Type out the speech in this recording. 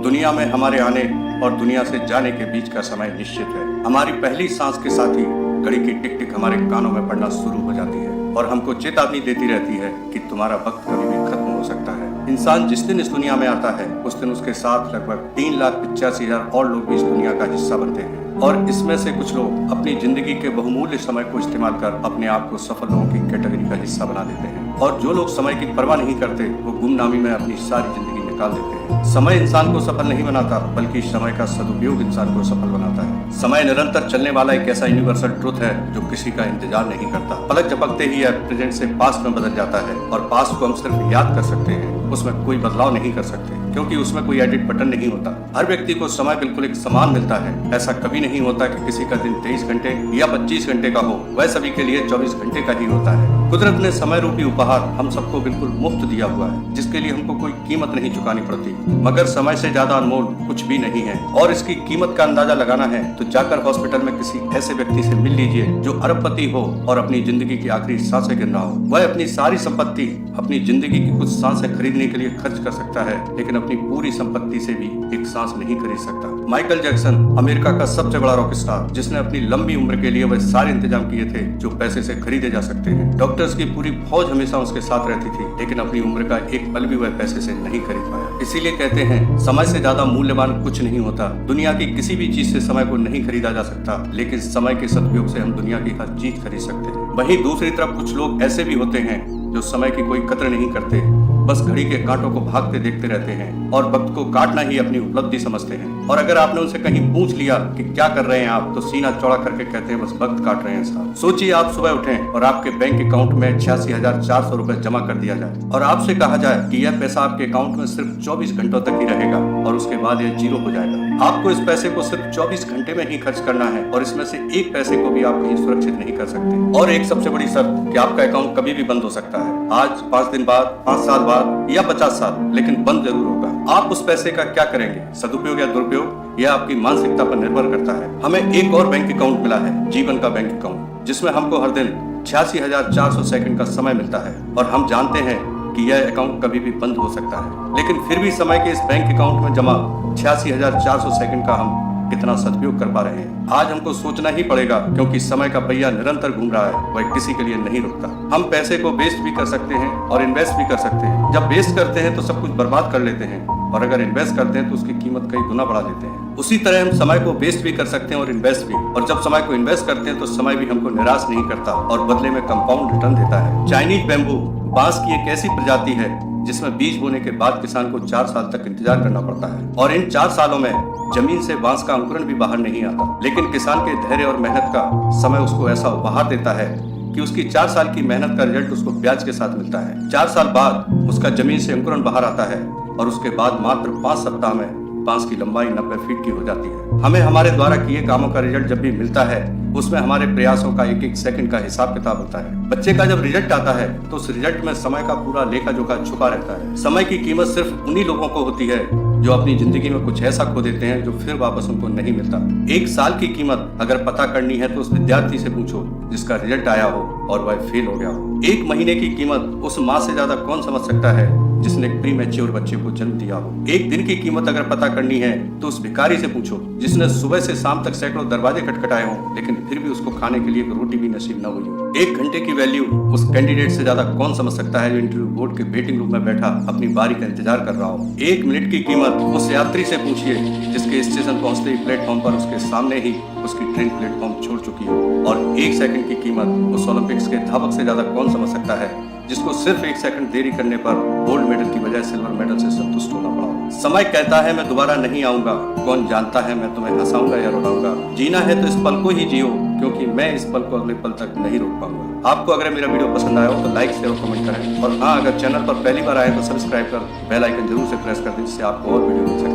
दुनिया में हमारे आने और दुनिया से जाने के बीच का समय निश्चित है। हमारी पहली सांस के साथ ही घड़ी की टिक टिक हमारे कानों में पड़ना शुरू हो जाती है और हमको चेतावनी देती रहती है कि तुम्हारा वक्त कभी भी खत्म हो सकता है। इंसान जिस दिन इस दुनिया में आता है उस दिन उसके साथ लगभग 3,85,000 और लोग भी इस दुनिया का हिस्सा बनते हैं और इसमें से कुछ लोग अपनी जिंदगी के बहुमूल्य समय को इस्तेमाल कर अपने आप को सफल लोगों की कैटेगरी का हिस्सा बना देते हैं और जो लोग समय की परवाह नहीं करते वो गुमनामी में अपनी सारी जिंदगी निकाल देते हैं। समय इंसान को सफल नहीं बनाता बल्कि समय का सदुपयोग इंसान को सफल बनाता है। समय निरंतर चलने वाला एक ऐसा यूनिवर्सल ट्रुथ है जो किसी का इंतजार नहीं करता। पलक झपकते ही यह प्रेजेंट से पास्ट में बदल जाता है और पास्ट को हम सिर्फ याद कर सकते हैं, उसमें कोई बदलाव नहीं कर सकते क्योंकि उसमें कोई एडिट बटन नहीं होता। हर व्यक्ति को समय बिल्कुल एक समान मिलता है। ऐसा कभी नहीं होता कि किसी का दिन 23 घंटे या 25 घंटे का हो, वह सभी के लिए 24 घंटे का ही होता है। कुदरत ने समय रूपी उपहार हम सबको बिल्कुल मुफ्त दिया हुआ है जिसके लिए हमको कोई कीमत नहीं चुकानी पड़ती, मगर समय से ज्यादा अनमोल कुछ भी नहीं है और इसकी कीमत का अंदाजा लगाना है तो जाकर हॉस्पिटल में किसी ऐसे व्यक्ति से मिल लीजिए जो अरबपति हो और अपनी जिंदगी की आखिरी सांसें गिन रहा हो। वह अपनी सारी संपत्ति अपनी जिंदगी की कुछ सांसें खरीदने के लिए खर्च कर सकता है लेकिन अपनी पूरी संपत्ति से भी एक सांस नहीं खरीद सकता। माइकल जैक्सन अमेरिका का सबसे बड़ा रॉक स्टार जिसने अपनी लंबी उम्र के लिए वह सारे इंतजाम किए थे जो पैसे से खरीदे जा सकते हैं। डॉक्टर्स की पूरी फौज हमेशा उसके साथ रहती थी लेकिन अपनी उम्र का एक पल भी वह पैसे से नहीं खरीद पाया। इसीलिए कहते हैं समय से ज्यादा मूल्यवान कुछ नहीं होता। दुनिया की किसी भी चीज से समय को नहीं खरीदा जा सकता लेकिन समय के सदुपयोग से हम दुनिया की हर चीज खरीद सकते हैं। वहीं दूसरी तरफ कुछ लोग ऐसे भी होते हैं जो समय की कोई कदर नहीं करते, बस घड़ी के कांटों को भागते देखते रहते हैं और वक्त को काटना ही अपनी उपलब्धि समझते हैं। और अगर आपने उनसे कहीं पूछ लिया कि क्या कर रहे हैं आप, तो सीना चौड़ा करके कहते हैं बस वक्त काट रहे हैं साहब। सोचिए आप सुबह उठें और आपके बैंक अकाउंट में 86,400 रुपए जमा कर दिया जाए और आपसे कहा जाए कि यह पैसा आपके अकाउंट में सिर्फ 24 घंटों तक ही रहेगा और उसके बाद यह जीरो हो जाएगा। आपको इस पैसे को सिर्फ 24 घंटे में ही खर्च करना है और इसमें से एक पैसे को भी आप कहीं सुरक्षित नहीं कर सकते। और एक सबसे बड़ी शर्त कि आपका अकाउंट कभी भी बंद हो सकता है, आज, 5 दिन बाद, 5 साल बाद या 50 साल, लेकिन बंद जरूर होगा। आप उस पैसे का क्या करेंगे, सदुपयोग या दुरुपयोग, यह आपकी मानसिकता पर निर्भर करता है। हमें एक और बैंक अकाउंट मिला है, जीवन का बैंक अकाउंट, जिसमें हमको हर दिन 86,400 सेकंड का समय मिलता है और हम जानते हैं कि यह अकाउंट कभी भी बंद हो सकता है, लेकिन फिर भी समय के इस बैंक अकाउंट में जमा 86,400 सेकंड का हम कितना सदुपयोग कर पा रहे हैं। आज हमको सोचना ही पड़ेगा क्योंकि समय का पहिया निरंतर घूम रहा है, वह किसी के लिए नहीं रुकता। हम पैसे को वेस्ट भी कर सकते हैं और इन्वेस्ट भी कर सकते हैं। जब वेस्ट करते हैं तो सब कुछ बर्बाद कर लेते हैं और अगर इन्वेस्ट करते हैं तो उसकी कीमत कई गुना बढ़ा देते हैं। उसी तरह हम समय को वेस्ट भी कर सकते हैं और इन्वेस्ट भी, और जब समय को इन्वेस्ट करते हैं तो समय भी हमको निराश नहीं करता और बदले में कंपाउंड रिटर्न देता है। चाइनीज बैम्बू बांस की एक ऐसी प्रजाति है जिसमें बीज बोने के बाद किसान को 4 साल तक इंतजार करना पड़ता है और इन 4 सालों में जमीन से बांस का अंकुरण भी बाहर नहीं आता, लेकिन किसान के धैर्य और मेहनत का समय उसको ऐसा उपहार देता है कि उसकी 4 साल की मेहनत का रिजल्ट उसको ब्याज के साथ मिलता है। 4 साल बाद उसका जमीन से अंकुरण बाहर आता है और उसके बाद मात्र 5 सप्ताह में बांस की लंबाई 90 फीट की हो जाती है। हमें हमारे द्वारा किए कामों का रिजल्ट जब भी मिलता है उसमें हमारे प्रयासों का एक एक सेकंड का हिसाब किताब होता है। बच्चे का जब रिजल्ट आता है तो उस रिजल्ट में समय का पूरा लेखा जोखा छुपा रहता है। समय की कीमत सिर्फ उन्हीं लोगों को होती है जो अपनी जिंदगी में कुछ ऐसा खो देते हैं जो फिर वापस उनको नहीं मिलता। 1 साल की कीमत अगर पता करनी है तो उस विद्यार्थी से पूछो जिसका रिजल्ट आया हो और वह फेल हो गया हो। 1 महीने की कीमत उस माँ से ज्यादा कौन समझ सकता है जिसने एक प्रीमैच्योर बच्चे को जन्म दिया हो। 1 दिन की कीमत अगर पता करनी है तो उस भिखारी से पूछो जिसने सुबह से शाम तक सैकड़ों दरवाजे खटखटाए हों लेकिन फिर भी उसको खाने के लिए एक रोटी भी नसीब न हुई हो। 1 घंटे की वैल्यू उस कैंडिडेट से ज्यादा कौन समझ सकता है जो इंटरव्यू बोर्ड के वेटिंग रूम में बैठा अपनी बारी का इंतजार कर रहा हो। 1 मिनट की कीमत उस यात्री से पूछिए जिसके स्टेशन पहुंचते ही प्लेटफॉर्म पर उसके सामने ही उसकी ट्रेन प्लेटफॉर्म छोड़ चुकी हो। और 1 सेकंड की कीमत उस ओलंपिक्स के धावक से ज्यादा कौन समझ सकता है जिसको सिर्फ 1 सेकंड देरी करने पर गोल्ड मेडल की बजाय सिल्वर मेडल से संतुष्ट होना पड़ा। समय कहता है मैं दोबारा नहीं आऊंगा, कौन जानता है मैं तुम्हें हंसाऊंगा या रुलाऊंगा। जीना है तो इस पल को ही जियो क्योंकि मैं इस पल को अगले पल तक नहीं रोक पाऊंगा। आपको अगर मेरा वीडियो पसंद आया हो तो लाइक शेयर और कमेंट करें और हाँ, अगर चैनल पर पहली बार आए तो सब्सक्राइब कर बेल आइकन जरूर से प्रेस कर दें जिससे आपको और वीडियो मिल सके।